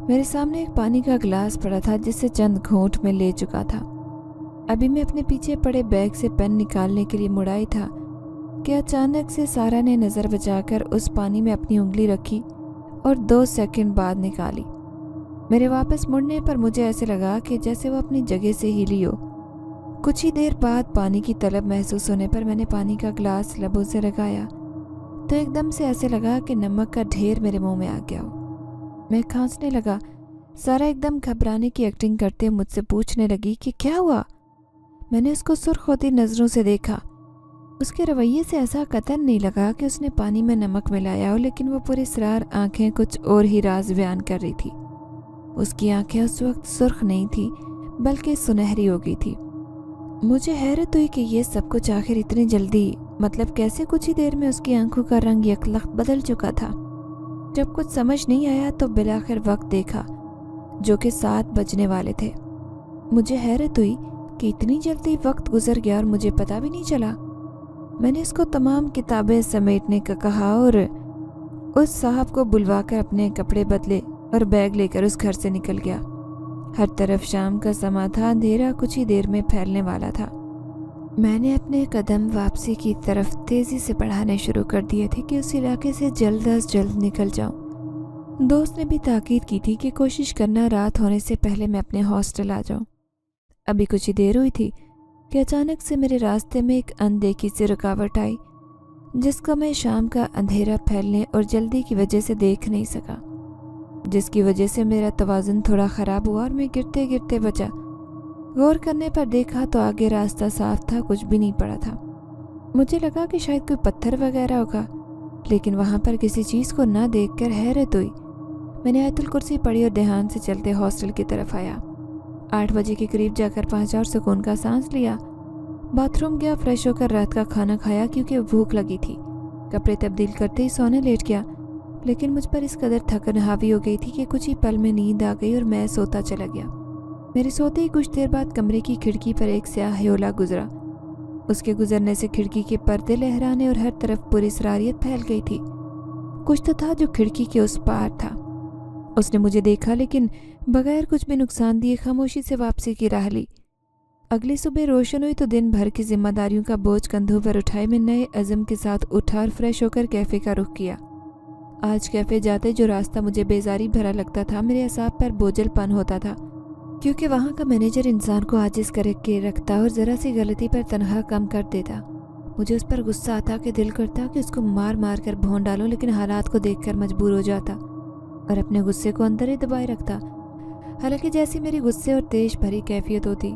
میرے سامنے ایک پانی کا گلاس پڑا تھا جسے چند گھونٹ میں لے چکا تھا۔ ابھی میں اپنے پیچھے پڑے بیگ سے پین نکالنے کے لیے مڑائی تھا کہ اچانک سے سارا نے نظر بچا کر اس پانی میں اپنی انگلی رکھی اور 2 سیکنڈ بعد نکالی۔ میرے واپس مڑنے پر مجھے ایسے لگا کہ جیسے وہ اپنی جگہ سے ہلی ہو۔ کچھ ہی دیر بعد پانی کی طلب محسوس ہونے پر میں نے پانی کا گلاس لبوں سے لگایا تو ایک دم سے ایسے لگا کہ نمک کا ڈھیر میرے منہ میں آ گیا ہو۔ میں کھانسنے لگا۔ سارا ایک دم گھبرانے کی ایکٹنگ کرتے مجھ سے پوچھنے لگی کہ کیا ہوا؟ میں نے اس کو سرخ ہوتی نظروں سے دیکھا۔ اس کے رویے سے ایسا قطعاً نہیں لگا کہ اس نے پانی میں نمک ملایا ہو، لیکن وہ پورے اسرار آنکھیں کچھ اور ہی راز بیان کر رہی تھی۔ اس کی آنکھیں اس وقت سرخ نہیں تھی بلکہ سنہری ہو گئی تھی۔ مجھے حیرت ہوئی کہ یہ سب کچھ آخر اتنی جلدی، مطلب کیسے کچھ ہی دیر میں اس کی آنکھوں کا رنگ یکلخت بدل چکا تھا۔ جب کچھ سمجھ نہیں آیا تو بالآخر وقت دیکھا جو کہ 7 بجنے والے تھے۔ مجھے حیرت ہوئی کہ اتنی جلدی وقت گزر گیا اور مجھے پتہ بھی نہیں چلا۔ میں نے اس کو تمام کتابیں سمیٹنے کا کہا اور اس صاحب کو بلوا کر اپنے کپڑے بدلے اور بیگ لے کر اس گھر سے نکل گیا۔ ہر طرف شام کا سما تھا، اندھیرا کچھ ہی دیر میں پھیلنے والا تھا۔ میں نے اپنے قدم واپسی کی طرف تیزی سے بڑھانے شروع کر دیے تھے کہ اس علاقے سے جلد از جلد نکل جاؤں۔ دوست نے بھی تاکید کی تھی کہ کوشش کرنا رات ہونے سے پہلے میں اپنے ہاسٹل آ جاؤں۔ ابھی کچھ ہی دیر ہوئی تھی کہ اچانک سے میرے راستے میں ایک اندیکھی سے رکاوٹ آئی جس کو میں شام کا اندھیرا پھیلنے اور جلدی کی وجہ سے دیکھ نہیں سکا، جس کی وجہ سے میرا توازن تھوڑا خراب ہوا اور میں گرتے گرتے بچا۔ غور کرنے پر دیکھا تو آگے راستہ صاف تھا، کچھ بھی نہیں پڑا تھا۔ مجھے لگا کہ شاید کوئی پتھر وغیرہ ہوگا، لیکن وہاں پر کسی چیز کو نہ دیکھ کر حیرت ہوئی۔ میں نے آیت الکرسی پڑھی اور دھیان سے چلتے ہاسٹل کی طرف آیا۔ 8 بجے کے قریب جا کر پہنچا اور سکون کا سانس لیا۔ باتھ روم گیا، فریش ہو کر رات کا کھانا کھایا کیونکہ بھوک لگی تھی۔ کپڑے تبدیل کرتے ہی سونے لیٹ گیا، لیکن مجھ پر اس قدر تھکن حاوی ہو گئی تھی کہ کچھ ہی پل میں نیند آ گئی اور میں سوتا چلا گیا۔ میرے سوتے ہی کچھ دیر بعد کمرے کی کھڑکی پر ایک سیاہ ہیولا گزرا۔ اس کے گزرنے سے کھڑکی کے پردے لہرانے اور ہر طرف پوری سراریت پھیل گئی تھی۔ کچھ تو تھا جو کھڑکی کے اس پار تھا۔ اس نے مجھے دیکھا لیکن بغیر کچھ بھی نقصان دیے خاموشی سے واپسی کی راہ لی۔ اگلی صبح روشن ہوئی تو دن بھر کی ذمہ داریوں کا بوجھ کندھوں پر اٹھائے میں نئے عزم کے ساتھ اٹھا اور فریش ہو کر کیفے کا رخ کیا۔ آج کیفے جاتے جو راستہ مجھے بیزاری بھرا لگتا تھا، میرے اعصاب پر بوجھل پن ہوتا تھا، کیونکہ وہاں کا مینیجر انسان کو عاجز کر کے رکھتا اور ذرا سی غلطی پر تنخواہ کم کر دیتا۔ مجھے اس پر غصہ آتا کہ دل کرتا کہ اس کو مار مار کر بھون ڈالوں، لیکن حالات کو دیکھ کر مجبور ہو جاتا اور اپنے غصے کو اندر ہی دبائے رکھتا۔ حالانکہ جیسی میری غصے اور تیش بھری کیفیت ہوتی،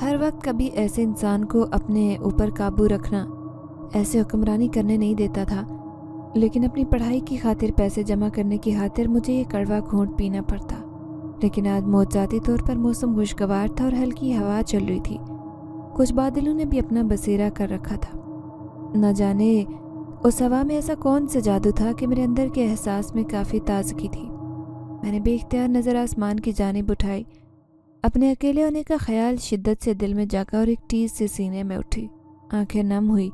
ہر وقت کبھی ایسے انسان کو اپنے اوپر قابو رکھنا، ایسے حکمرانی کرنے نہیں دیتا تھا، لیکن اپنی پڑھائی کی خاطر پیسے جمع کرنے کی خاطر مجھے یہ کڑوا گھونٹ پینا پڑتا۔ لیکن آج موجزاتی طور پر موسم خوشگوار تھا اور ہلکی ہوا چل رہی تھی۔ کچھ بادلوں نے بھی اپنا بسیرا کر رکھا تھا۔ نہ جانے اس ہوا میں ایسا کون سا جادو تھا کہ میرے اندر کے احساس میں کافی تازگی تھی۔ میں نے بے اختیار نظر آسمان کی جانب اٹھائی۔ اپنے اکیلے ہونے کا خیال شدت سے دل میں جاگا اور ایک ٹیز سے سینے میں اٹھی۔ آنکھیں نم ہوئی،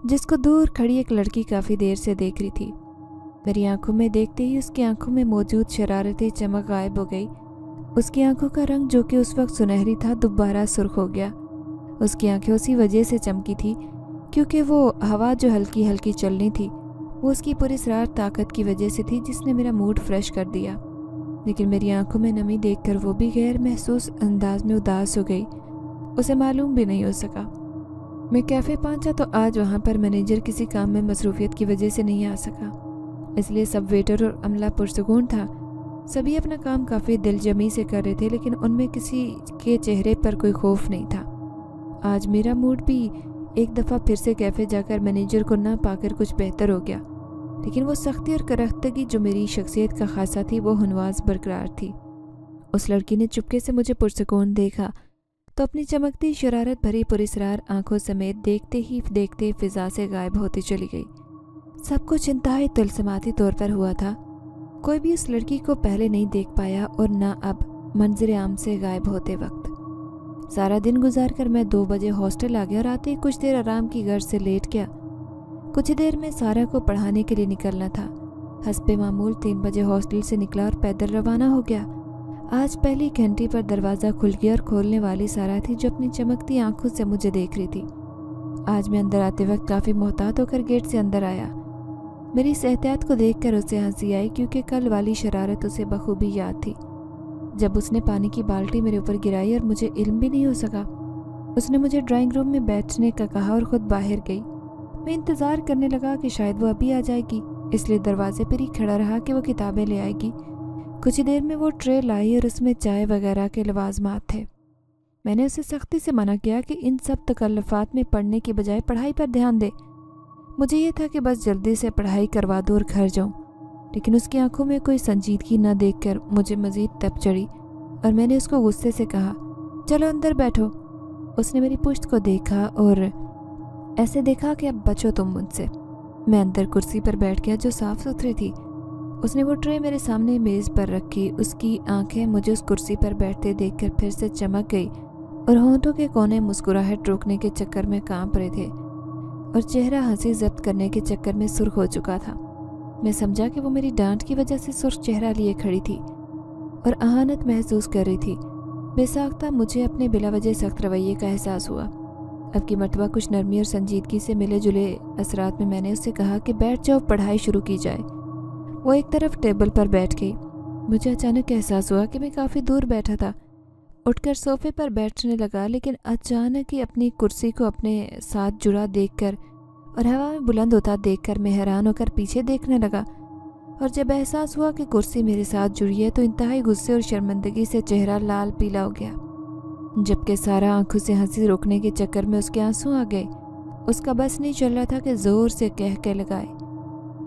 جس کو دور کھڑی ایک لڑکی کافی دیر سے دیکھ رہی تھی۔ میری آنکھوں میں دیکھتے ہی اس کی آنکھوں میں موجود شرارتی چمک غائب ہو گئی۔ اس کی آنکھوں کا رنگ جو کہ اس وقت سنہری تھا دوبارہ سرخ ہو گیا۔ اس کی آنکھیں اسی وجہ سے چمکی تھی کیونکہ وہ ہوا جو ہلکی ہلکی چلنی تھی وہ اس کی پوری اسرار طاقت کی وجہ سے تھی، جس نے میرا موڈ فریش کر دیا۔ لیکن میری آنکھوں میں نمی دیکھ کر وہ بھی غیر محسوس انداز میں اداس ہو گئی۔ اسے معلوم بھی نہیں ہو سکا۔ میں کیفے پہنچا تو آج وہاں پر مینیجر کسی کام میں مصروفیت کی وجہ سے نہیں آ سکا، اس لیے سب ویٹر اور عملہ پرسکون تھا۔ सभी अपना काम काफ़ी दिलजमी से कर रहे थे, लेकिन उनमें किसी के चेहरे पर कोई खौफ नहीं था। आज मेरा मूड भी एक दफ़ा फिर से कैफ़े जाकर मैनेजर को ना पाकर कुछ बेहतर हो गया, लेकिन वो सख्ती और करख्तगी जो मेरी शख्सियत का खासा थी वो हनवास बरकरार थी। उस लड़की ने चुपके से मुझे पुरसकून देखा तो अपनी चमकती शरारत भरी पुरस्रार आंखों समेत देखते ही देखते फिजा से गायब होती चली गई। सब कुछ इंतहाई तिलस्माती तौर पर हुआ था। कोई भी उस लड़की को पहले नहीं देख पाया और ना अब मंजर आम से गायब होते वक्त। सारा दिन गुजार कर मैं 2 बजे हॉस्टल आ गया और आते ही कुछ देर आराम की गर्ज से लेट गया। कुछ देर में सारा को पढ़ाने के लिए निकलना था। हस्बे मामूल 3 बजे हॉस्टल से निकला और पैदल रवाना हो गया। आज पहली घंटी पर दरवाज़ा खुल गया और खोलने वाली सारा थी जो अपनी चमकती आंखों से मुझे देख रही थी। आज मैं अंदर आते वक्त काफ़ी मोहतात होकर गेट से अंदर आया। मेरी इस एहतियात को देखकर उसे हंसी आई, क्योंकि कल वाली शरारत उसे बखूबी याद थी। जब उसने पानी की बाल्टी मेरे ऊपर गिराई और मुझे इल्म भी नहीं हो सका, उसने मुझे ड्राइंग रूम में बैठने का कहा और ख़ुद बाहर गई। मैं इंतज़ार करने लगा कि शायद वो अभी आ जाएगी, इसलिए दरवाजे पर ही खड़ा रहा कि वो किताबें ले आएगी। कुछ ही देर में वो ट्रे लाई और उसमें चाय वगैरह के लवाजमात थे। मैंने उसे सख्ती से मना किया कि इन सब तकल्लुफ़ात में पढ़ने की बजाय पढ़ाई पर ध्यान दे। मुझे ये था कि बस जल्दी से पढ़ाई करवा दूँ और घर जाऊँ, लेकिन उसकी आंखों में कोई संजीदगी न देखकर मुझे मज़ीद तप चढ़ी और मैंने उसको गुस्से से कहा, चलो अंदर बैठो। उसने मेरी पुश्त को देखा और ऐसे देखा कि अब बचो तुम मुझसे। मैं अंदर कुर्सी पर बैठ गया जो साफ़ सुथरी थी। उसने वो ट्रे मेरे सामने मेज़ पर रखी। उसकी आंखें मुझे उस कुर्सी पर बैठते देखकर फिर से चमक गई और होंठों के कोने मुस्कुराहट रोकने के चक्कर में कांप रहे थे और चेहरा हंसी जब्त करने के चक्कर में सुर्ख हो चुका था। मैं समझा कि वो मेरी डांट की वजह से सुर्ख चेहरा लिए खड़ी थी और अहानत महसूस कर रही थी। बेसाख्ता मुझे अपने बिला वजह सख्त रवैये का एहसास हुआ। अब की मरतबा कुछ नरमी और संजीदगी से मिले जुले असरात में मैंने उससे कहा कि बैठ जाओ, पढ़ाई शुरू की जाए। वो एक तरफ टेबल पर बैठ गई। मुझे अचानक एहसास हुआ कि मैं काफ़ी दूर बैठा था। उठकर सोफे पर बैठने लगा, लेकिन अचानक ही अपनी कुर्सी को अपने साथ जुड़ा देखकर और हवा में बुलंद होता देखकर मैं हैरान होकर पीछे देखने लगा। और जब एहसास हुआ कि कुर्सी मेरे साथ जुड़ी है तो इंतहाई गुस्से और शर्मिंदगी से चेहरा लाल पीला हो गया, जबकि सारा आंखों से हंसी रोकने के चक्कर में उसके आंसू आ गए। उसका बस नहीं चल रहा था कि ज़ोर से कह के लगाए।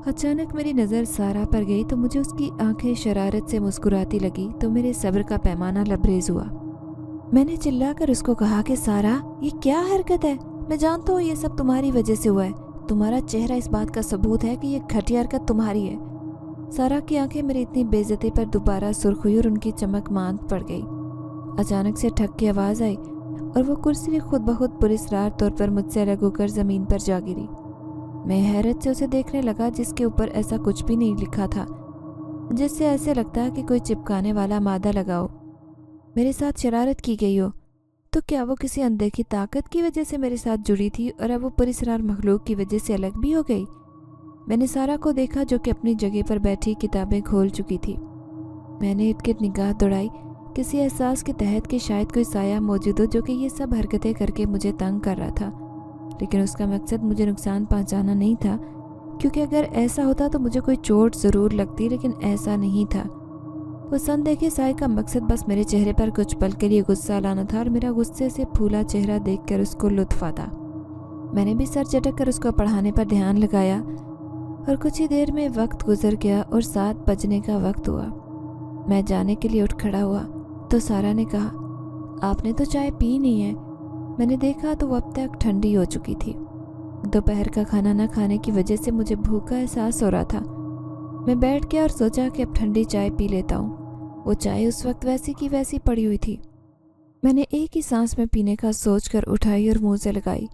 अचानक मेरी नज़र सारा पर गई तो मुझे उसकी आंखें शरारत से मुस्कुराती लगी तो मेरे सब्र का पैमाना लबरेज हुआ। मैंने चिल्लाकर उसको कहा कि सारा, ये क्या हरकत है? मैं जानता हूँ ये सब तुम्हारी वजह से हुआ है। तुम्हारा चेहरा इस बात का सबूत है कि ये घटिया हरकत तुम्हारी है। सारा की आंखें मेरी इतनी बेइज्जती पर दोबारा सुर्ख हुई और उनकी चमक मांद पड़ गई। अचानक से ठक की आवाज़ आई और वो कुर्सी खुद ब खुद पुरस्रार तौर पर मुझसे अलग होकर ज़मीन पर जा गिरी। मैं हैरत से उसे देखने लगा, जिसके ऊपर ऐसा कुछ भी नहीं लिखा था जिससे ऐसे लगता है कि कोई चिपकाने वाला मादा लगाओ। मेरे साथ शरारत की गई हो तो क्या वो किसी अनदेखी ताकत की वजह से मेरे साथ जुड़ी थी और अब वो पुरस्रार मखलूक की वजह से अलग भी हो गई? मैंने सारा को देखा जो कि अपनी जगह पर बैठी किताबें खोल चुकी थी। मैंने इर्द-गिर्द निगाह दौड़ाई किसी एहसास के तहत कि शायद कोई साया मौजूद हो जो कि ये सब हरकतें करके मुझे तंग कर रहा था, लेकिन उसका मकसद मुझे नुकसान पहुंचाना नहीं था, क्योंकि अगर ऐसा होता तो मुझे कोई चोट ज़रूर लगती, लेकिन ऐसा नहीं था। उस अनदेखे साए का मकसद बस मेरे चेहरे पर कुछ पल के लिए गुस्सा लाना था और मेरा गुस्से से फूला चेहरा देखकर उसको लुत्फ आता। मैंने भी सर झटक कर उसको पढ़ाने पर ध्यान लगाया और कुछ ही देर में वक्त गुजर गया और 7 बजने का वक्त हुआ। मैं जाने के लिए उठ खड़ा हुआ तो सारा ने कहा, आपने तो चाय पी नहीं है। मैंने देखा तो वो अब तक ठंडी हो चुकी थी। दोपहर का खाना न खाने की वजह से मुझे भूख का एहसास हो रहा था। मैं बैठ गया और सोचा कि अब ठंडी चाय पी लेता हूँ। वो चाय उस वक्त वैसी की वैसी पड़ी हुई थी। मैंने एक ही सांस में पीने का सोचकर उठाई और मुंह से लगाई।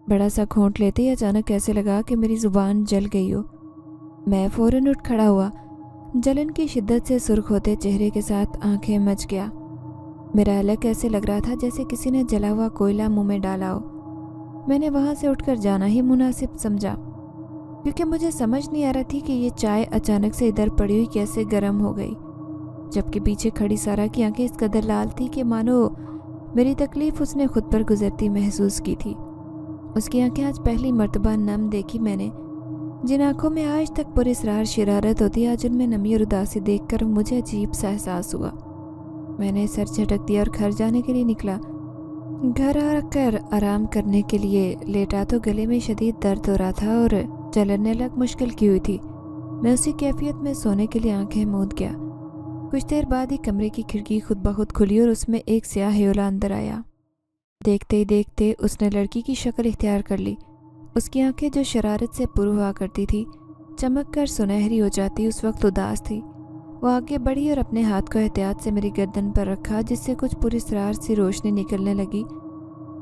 बड़ा सा घोंट लेते ही अचानक ऐसे लगा कि मेरी ज़ुबान जल गई हो। मैं फ़ौरन उठ खड़ा हुआ। जलन की शिद्दत से सुर्ख होते चेहरे के साथ आंखें मच गया। मेरा अलग ऐसे लग रहा था जैसे किसी ने जला हुआ कोयला मुंह में डाला हो। मैंने वहाँ से उठकर जाना ही मुनासिब समझा, क्योंकि मुझे समझ नहीं आ रहा थी कि ये चाय अचानक से इधर पड़ी हुई कैसे गर्म हो गई, जबकि पीछे खड़ी सारा की आंखें इस कदर लाल थी कि मानो मेरी तकलीफ़ उसने खुद पर गुजरती महसूस की थी। उसकी आंखें आज पहली मर्तबा नम देखी मैंने। जिन आंखों में आज तक पुरस्रार शरारत होती, आज उनमें नमी और उदासी देखकर मुझे अजीब सा एहसास हुआ। मैंने सर झटक दिया और घर जाने के लिए निकला। घर आकर आराम करने के लिए लेटा तो गले में शदीद दर्द हो रहा था और चलने लग मुश्किल की हुई थी। मैं उसी कैफियत में सोने के लिए आंखें मूंद गया। कुछ देर बाद ही कमरे की खिड़की खुद ब खुद खुली और उसमें एक स्याह ह्योला अंदर आया। देखते ही देखते उसने लड़की की शक्ल इख्तियार कर ली। उसकी आंखें जो शरारत से पुर हुआ करती थी, चमक कर सुनहरी हो जाती, उस वक्त उदास थी। वो आगे बढ़ी और अपने हाथ को एहतियात से मेरी गर्दन पर रखा, जिससे कुछ पुरस्रार सी रोशनी निकलने लगी।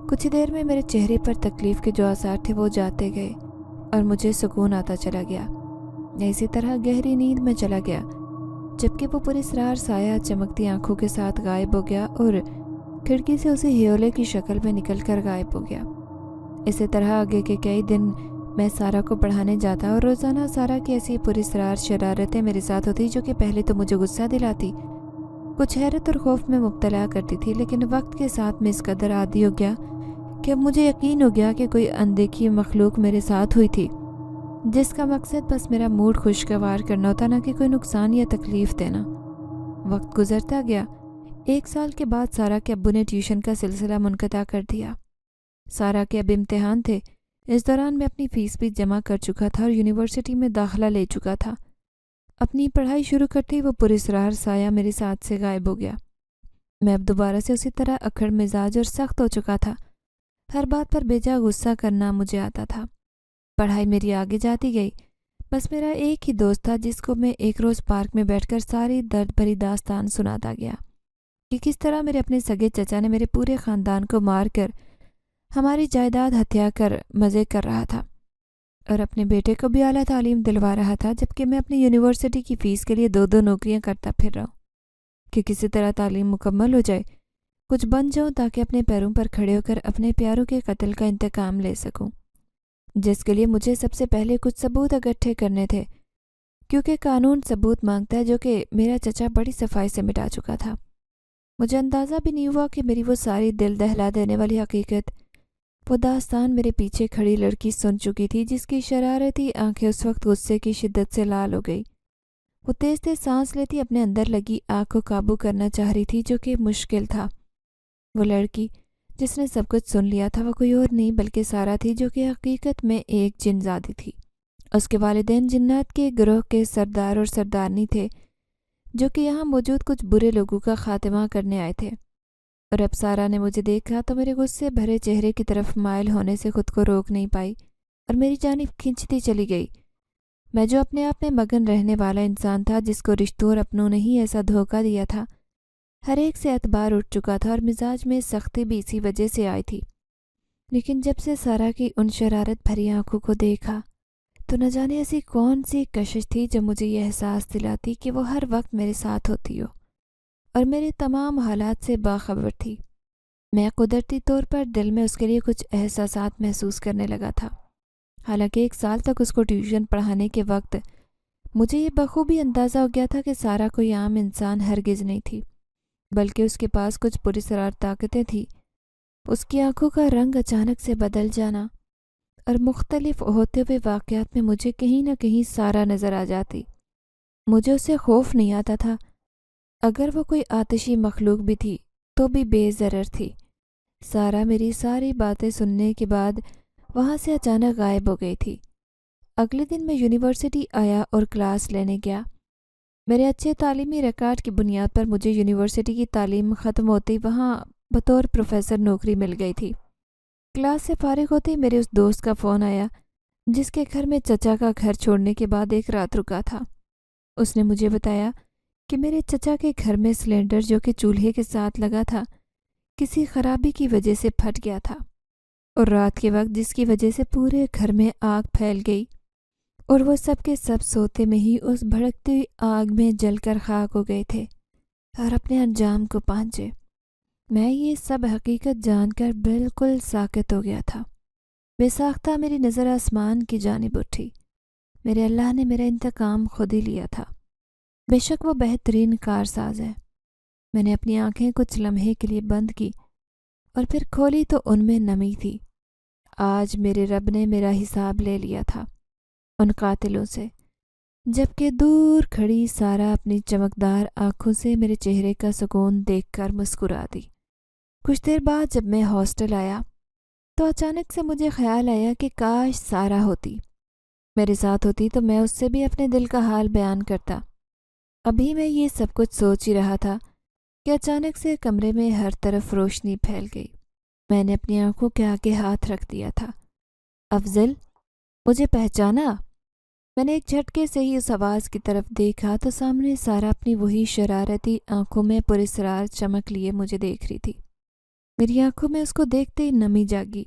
कुछ ही देर में मेरे चेहरे पर तकलीफ के जो आसार थे वो जाते गए और मुझे सुकून आता चला गया। इसी तरह गहरी नींद में चला गया, जबकि वो पुरस्रार साया चमकती आंखों के साथ गायब हो गया और खिड़की से उसी ह्योले की शक्ल में निकल कर गायब हो गया। इसी तरह आगे के कई दिन मैं सारा को पढ़ाने जाता और रोज़ाना सारा की ऐसी पुरस्रार शरारतें मेरे साथ होती, जो कि पहले तो मुझे गुस्सा दिलाती, कुछ हैरत और खौफ में मुब्तला करती थी, लेकिन वक्त के साथ मैं इस कदर आदी हो गया कि अब मुझे यकीन हो गया कि कोई अनदेखी मखलूक मेरे साथ हुई थी, जिसका मकसद बस मेरा मूड खुशगवार करना होता, ना कि कोई नुकसान या तकलीफ़ देना। वक्त गुजरता गया। 1 साल के बाद सारा के अब्बू ने ट्यूशन का सिलसिला मुनक़ता कर दिया। सारा के अब इम्तिहान थे। इस दौरान मैं अपनी फ़ीस भी जमा कर चुका था और यूनिवर्सिटी में दाखिला ले चुका था। अपनी पढ़ाई शुरू करते ही वो पुरस्रार साया मेरे साथ से गायब हो गया। मैं अब दोबारा से उसी तरह अखड़ मिजाज और सख्त हो चुका था। हर बात पर बेजा गुस्सा करना मुझे आता था। पढ़ाई मेरी आगे जाती गई। बस मेरा एक ही दोस्त था, जिसको मैं एक रोज़ पार्क में बैठकर सारी दर्द भरी दास्तान सुनाता गया कि किस तरह मेरे अपने सगे चचा ने मेरे पूरे ख़ानदान को मार कर हमारी जायदाद हत्या कर मज़े कर रहा था और अपने बेटे को भी आला तालीम दिलवा रहा था, जबकि मैं अपनी यूनिवर्सिटी की फ़ीस के लिए 2-2 नौकरियां करता फिर रहा हूँ कि किसी तरह तालीम मुकम्मल हो जाए, कुछ बन जाऊँ, ताकि अपने पैरों पर खड़े होकर अपने प्यारों के कत्ल का इंतकाम ले सकूँ, जिसके लिए मुझे सबसे पहले कुछ सबूत इकट्ठे करने थे, क्योंकि कानून सबूत मांगता है, जो कि मेरा चचा बड़ी सफाई से मिटा चुका था। मुझे अंदाज़ा भी नहीं हुआ कि मेरी वो सारी दिल दहला देने वाली हकीकत, वो दास्तान मेरे पीछे खड़ी लड़की सुन चुकी थी, जिसकी शरारती आंखें उस वक्त गुस्से की शिद्दत से लाल हो गई। वो तेज़ तेज़ सांस लेती अपने अंदर लगी आग को काबू करना चाह रही थी, जो कि मुश्किल था। वो लड़की जिसने सब कुछ सुन लिया था, वो कोई और नहीं बल्कि सारा थी, जो कि हकीकत में एक जिनजादी थी। उसके वालिदैन जिन्नात के गिरोह के सरदार और सरदारनी थे, जो कि यहाँ मौजूद कुछ बुरे लोगों का खात्मा करने आए थे। और अब सारा ने मुझे देखा तो मेरे गुस्से भरे चेहरे की तरफ माइल होने से खुद को रोक नहीं पाई और मेरी जानिब खींचती चली गई। मैं जो अपने आप में मगन रहने वाला इंसान था, जिसको रिश्तों और अपनों ने ही ऐसा धोखा दिया था, हर एक से एतबार उठ चुका था और मिजाज में सख्ती भी इसी वजह से आई थी। लेकिन जब से सारा की उन शरारत भरी आंखों को देखा, तो न जाने ऐसी कौन सी कशिश थी जो मुझे यह एहसास दिलाती कि वो हर वक्त मेरे साथ होती हो और मेरे तमाम हालात से बाखबर थी। मैं कुदरती तौर पर दिल में उसके लिए कुछ एहसासात महसूस करने लगा था। हालांकि 1 साल तक उसको ट्यूशन पढ़ाने के वक्त मुझे ये बखूबी अंदाज़ा हो गया था कि सारा कोई आम इंसान हरगिज़ नहीं थी, बल्कि उसके पास कुछ पुरस्रार ताकतें थी। उसकी आंखों का रंग अचानक से बदल जाना और मुख्तलिफ होते हुए वाक़यात में मुझे कहीं न कहीं सारा नज़र आ जाती। मुझे उससे खौफ नहीं आता था। अगर वो कोई आतिशी मखलूक भी थी तो भी बेज़रर थी। सारा मेरी सारी बातें सुनने के बाद वहाँ से अचानक गायब हो गई थी। अगले दिन मैं यूनिवर्सिटी आया और क्लास लेने गया। मेरे अच्छे तालीमी रिकॉर्ड की बुनियाद पर मुझे यूनिवर्सिटी की तालीम ख़त्म होते ही वहाँ बतौर प्रोफेसर नौकरी मिल गई थी। क्लास से फारिग होते ही मेरे उस दोस्त का फ़ोन आया, जिसके घर में चचा का घर छोड़ने के बाद एक रात रुका था। उसने मुझे बताया कि मेरे चचा के घर में सिलेंडर, जो कि चूल्हे के साथ लगा था, किसी खराबी की वजह से फट गया था और रात के वक्त जिसकी वजह से पूरे घर में आग फैल गई और वो सब के सब सोते में ही उस भड़कती हुई आग में जलकर खाक हो गए थे और अपने अंजाम को पहुँचे। मैं ये सब हकीकत जानकर बिल्कुल साकित हो गया था। बेसाख्ता मेरी नज़र आसमान की जानिब उठी। मेरे अल्लाह ने मेरा इंतकाम खुद ही लिया था। बेशक वो बेहतरीन कारसाज है। मैंने अपनी आंखें कुछ लम्हे के लिए बंद की और फिर खोली तो उनमें नमी थी। आज मेरे रब ने मेरा हिसाब ले लिया था। ان قاتلوں سے، جبکہ دور کھڑی سارا اپنی چمکدار آنکھوں سے میرے چہرے کا سکون دیکھ کر مسکرا دی۔ کچھ دیر بعد جب میں ہاسٹل آیا تو اچانک سے مجھے خیال آیا کہ کاش سارا ہوتی، میرے ساتھ ہوتی تو میں اس سے بھی اپنے دل کا حال بیان کرتا۔ ابھی میں یہ سب کچھ سوچ ہی رہا تھا کہ اچانک سے کمرے میں ہر طرف روشنی پھیل گئی۔ میں نے اپنی آنکھوں کے آگے ہاتھ رکھ دیا تھا۔ افضل، مجھے پہچانا؟ میں نے ایک جھٹکے سے ہی اس آواز کی طرف دیکھا تو سامنے سارا اپنی وہی شرارتی آنکھوں میں پراسرار چمک لیے مجھے دیکھ رہی تھی۔ میری آنکھوں میں اس کو دیکھتے ہی نمی جاگی۔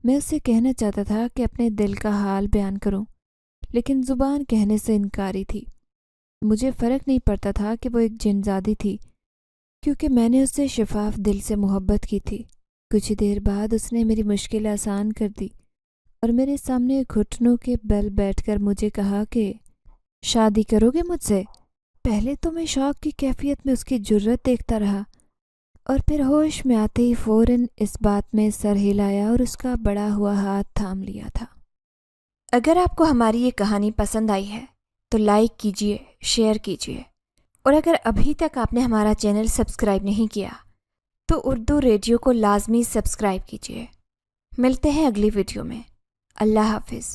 میں اس سے کہنا چاہتا تھا کہ اپنے دل کا حال بیان کروں، لیکن زبان کہنے سے انکاری تھی۔ مجھے فرق نہیں پڑتا تھا کہ وہ ایک جن زادی تھی، کیونکہ میں نے اس سے شفاف دل سے محبت کی تھی۔ کچھ ہی دیر بعد اس نے میری مشکل آسان کر دی اور میرے سامنے گھٹنوں کے بل بیٹھ کر مجھے کہا کہ شادی کرو گے مجھ سے؟ پہلے تو میں شوق کی کیفیت میں اس کی جرت دیکھتا رہا، اور پھر ہوش میں آتے ہی فوراً اس بات میں سر ہلایا اور اس کا بڑا ہوا ہاتھ تھام لیا تھا۔ اگر آپ کو ہماری یہ کہانی پسند آئی ہے تو لائک کیجیے، شیئر کیجیے، اور اگر ابھی تک آپ نے ہمارا چینل سبسکرائب نہیں کیا تو اردو ریڈیو کو لازمی سبسکرائب کیجیے۔ ملتے ہیں اگلی ویڈیو میں۔ اللہ حافظ۔